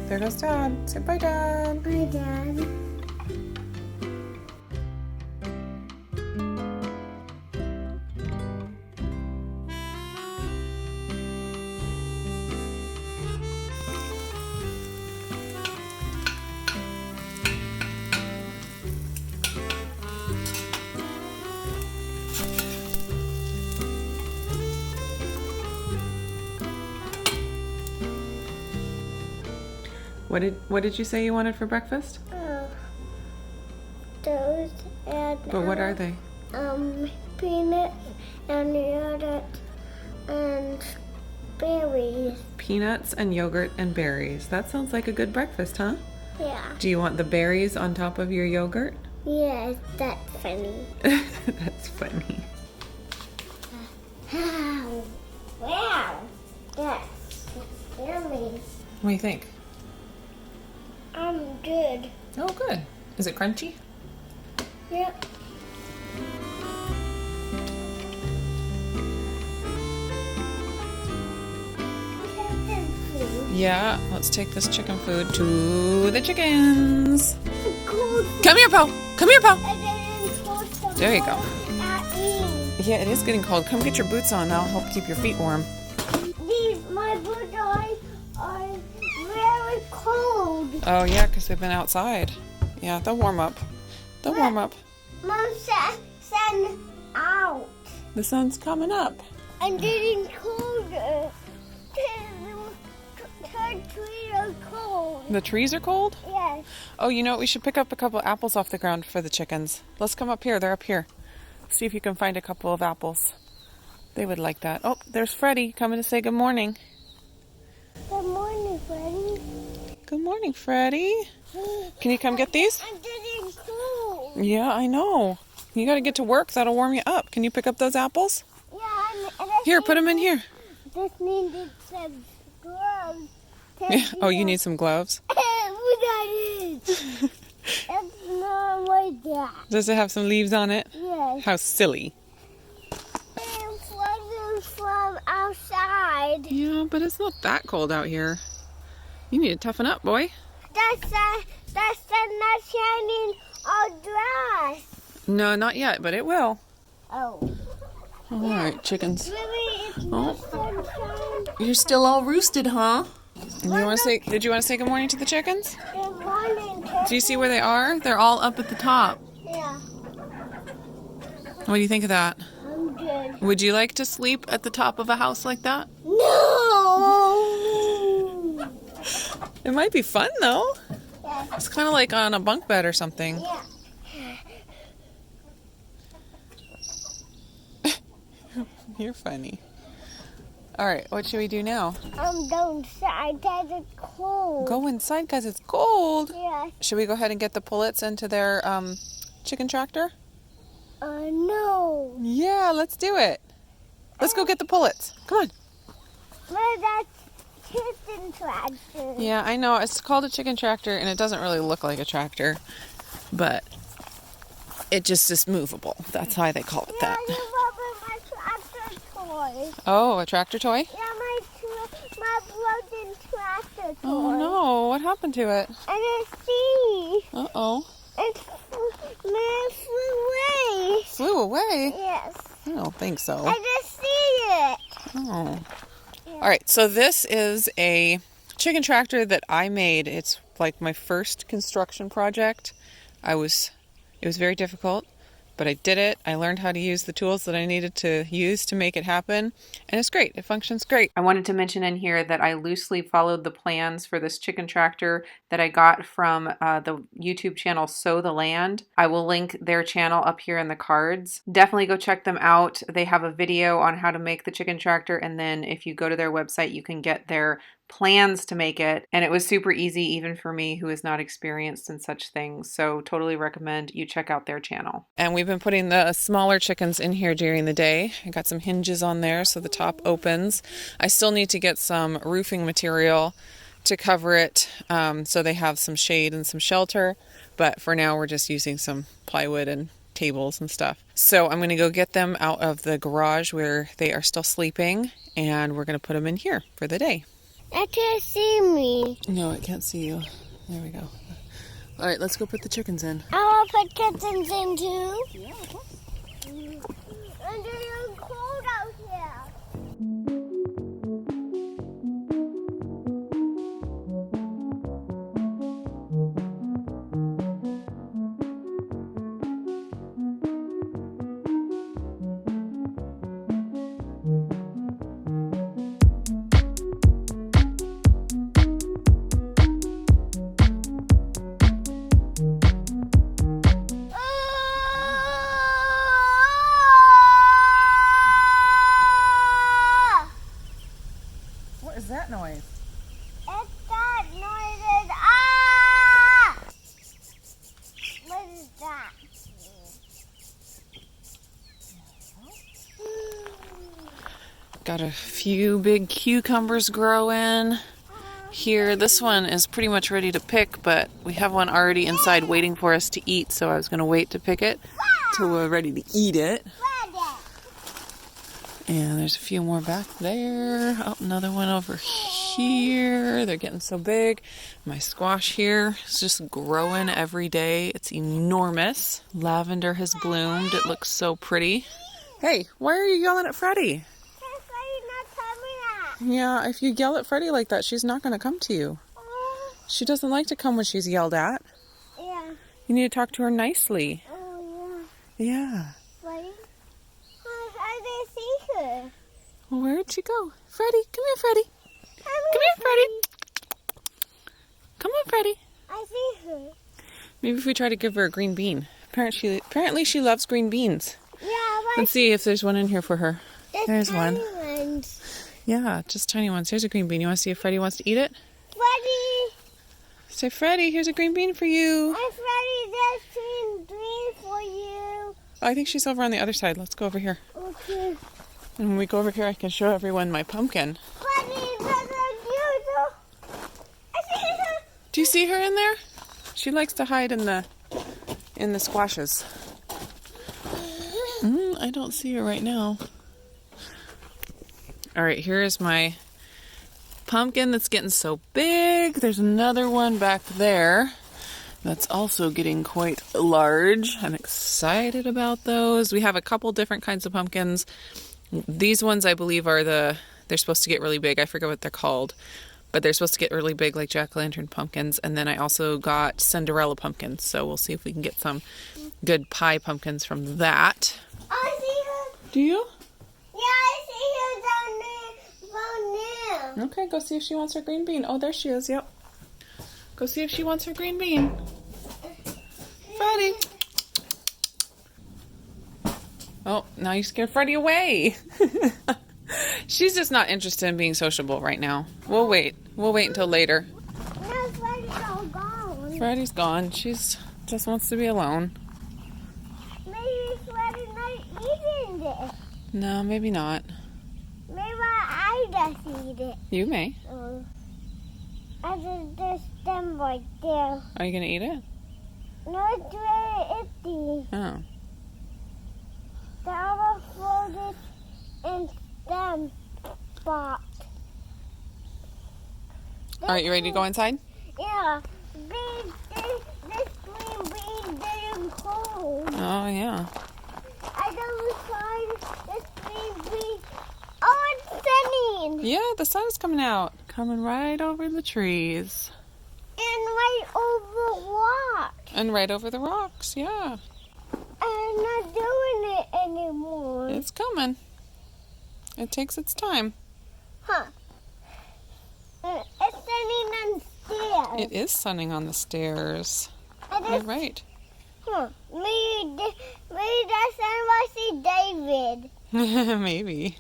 There goes Dad. Say bye, Dad. Bye, Dad. What did you say you wanted for breakfast? Those and But what are they? peanuts and yogurt and berries. Peanuts and yogurt and berries. That sounds like a good breakfast, huh? Yeah. Do you want the berries on top of your yogurt? Yes, that's funny. That's funny. Wow, that's yummy. What do you think? Good. Oh, good. Is it crunchy? Yep. Yeah, let's take this chicken food to the chickens. Come here, Po. Come here, Po. There you go. Yeah, it is getting cold. Come get your boots on. I'll help keep your feet warm. My boots are very cold. Oh, yeah, because they've been outside. Yeah, they'll warm up. They'll warm up. Mom said sun out. The sun's coming up. I'm getting colder. The trees are cold. The trees are cold? Yes. Oh, you know what? We should pick up a couple apples off the ground for the chickens. Let's come up here. They're up here. See if you can find a couple of apples. They would like that. Oh, there's Freddie coming to say good morning. Good morning, Freddie. Good morning, Freddie. Can you come get these? I'm getting cold. Yeah, I know. You got to get to work. That'll warm you up. Can you pick up those apples? Yeah, Here, put them in here. This needed some gloves. Yeah. Oh, you need some gloves? What that is? It's not like that. Does it have some leaves on it? Yes. How silly. I'm flooding from outside. Yeah, but it's not that cold out here. You need to toughen up, boy. That's sun not shining on grass. No, not yet, but it will. Oh. All right, chickens. Really, it's Oh. not sunshine. You're still all roosted, huh? Did you want to say good morning to the chickens? Good morning. Do you see where they are? They're all up at the top. Yeah, What do you think of that? I'm good. Would you like to sleep at the top of a house like that? No. It might be fun, though. Yeah. It's kind of like on a bunk bed or something. Yeah. You're funny. All right, what should we do now? I'm going inside. That's cold. Go inside because it's cold. Yeah. Should we go ahead and get the pullets into their chicken tractor? No. Yeah, let's do it. Let's go get the pullets. Come on. But that's chicken tractor. Yeah, I know. It's called a chicken tractor, and it doesn't really look like a tractor, but it just is movable. That's why they call it Yeah, that. you remember my tractor toy. Oh, a tractor toy? Yeah, my broken tractor toy. Oh, no. What happened to it? I didn't see. Uh-oh. It flew away. Flew away? Yes. I don't think so. I just see it. Oh. All right, so this is a chicken tractor that I made. It's like my first construction project. It was very difficult, but I did it. I learned how to use the tools that I needed to use to make it happen, and it's great. It functions great. I wanted to mention in here that I loosely followed the plans for this chicken tractor that I got from the YouTube channel Sow the Land. I will link their channel up here in the cards. Definitely go check them out. They have a video on how to make the chicken tractor, and then if you go to their website, you can get their plans to make it, and it was super easy even for me who is not experienced in such things. So totally recommend you check out their channel. And we've been putting the smaller chickens in here during the day. I got some hinges on there so the top opens. I still need to get some roofing material to cover it so they have some shade and some shelter, but for now we're just using some plywood and tables and stuff. So I'm going to go get them out of the garage where they are still sleeping, and we're going to put them in here for the day. They can't see me. No, it can't see you. There we go. All right, let's go put the chickens in. I want to put kittens in too. Yeah, of course. And it's cold out here. What is that noise? It's that noise. Ah! What is that? Got a few big cucumbers growing here. This one is pretty much ready to pick, but we have one already inside waiting for us to eat, so I was going to wait to pick it till we're ready to eat it. And there's a few more back there. Oh, another one over here. They're getting so big. My squash here is just growing every day. It's enormous. Lavender has bloomed. It looks so pretty. Hey, why are you yelling at Freddie? Yeah, if you yell at Freddie like that, she's not going to come to you. She doesn't like to come when she's yelled at. Yeah. You need to talk to her nicely. Oh, Yeah. yeah. Freddie? I didn't see her. Well, where'd she go? Freddie, come here, Freddie. Come here, Freddie. Come on, Freddie. I see her. Maybe if we try to give her a green bean. Apparently she loves green beans. Yeah, but Let's see if there's one in here for her. There's one. Ones. Yeah, just tiny ones. Here's a green bean. You want to see if Freddie wants to eat it? Freddie! Say, Freddie, here's a green bean for you. Hi, Freddie, there's green for you. Oh, I think she's over on the other side. Let's go over here. Okay. And when we go over here, I can show everyone my pumpkin. Freddie, that's beautiful. I see her. Do you see her in there? She likes to hide in the squashes. I don't see her right now. All right, here is my pumpkin that's getting so big. There's another one back there that's also getting quite large. I'm excited about those. We have a couple different kinds of pumpkins. These ones, I believe, they're supposed to get really big. I forget what they're called, but they're supposed to get really big like jack-o'-lantern pumpkins. And then I also got Cinderella pumpkins, so we'll see if we can get some good pie pumpkins from that. I see her. Do you? Yeah, I see her down there. Okay, go see if she wants her green bean. Oh, there she is, yep. Go see if she wants her green bean. Freddie. Oh, now you scared Freddie away. She's just not interested in being sociable right now. We'll wait. We'll wait until later. No, Freddie's all gone. Freddie's gone. She's just wants to be alone. Maybe Freddie's not eating this. No, maybe not. Maybe I just eat it. You may. I just them right there. Are you going to eat it? No, it's very empty. Oh. The other folded in stem spot. All right, you ready to go inside? Yeah. This green bean didn't cold. Oh, yeah. I don't find this green bean. Oh, it's sunny. Yeah, the sun's coming out. Coming right over the trees. And right over what? And right over the rocks, yeah. I'm not doing it anymore. It's coming. It takes its time. Huh. It's sunning on stairs. It is sunning on the stairs. You're right. Huh. Maybe the sun was see David. Maybe.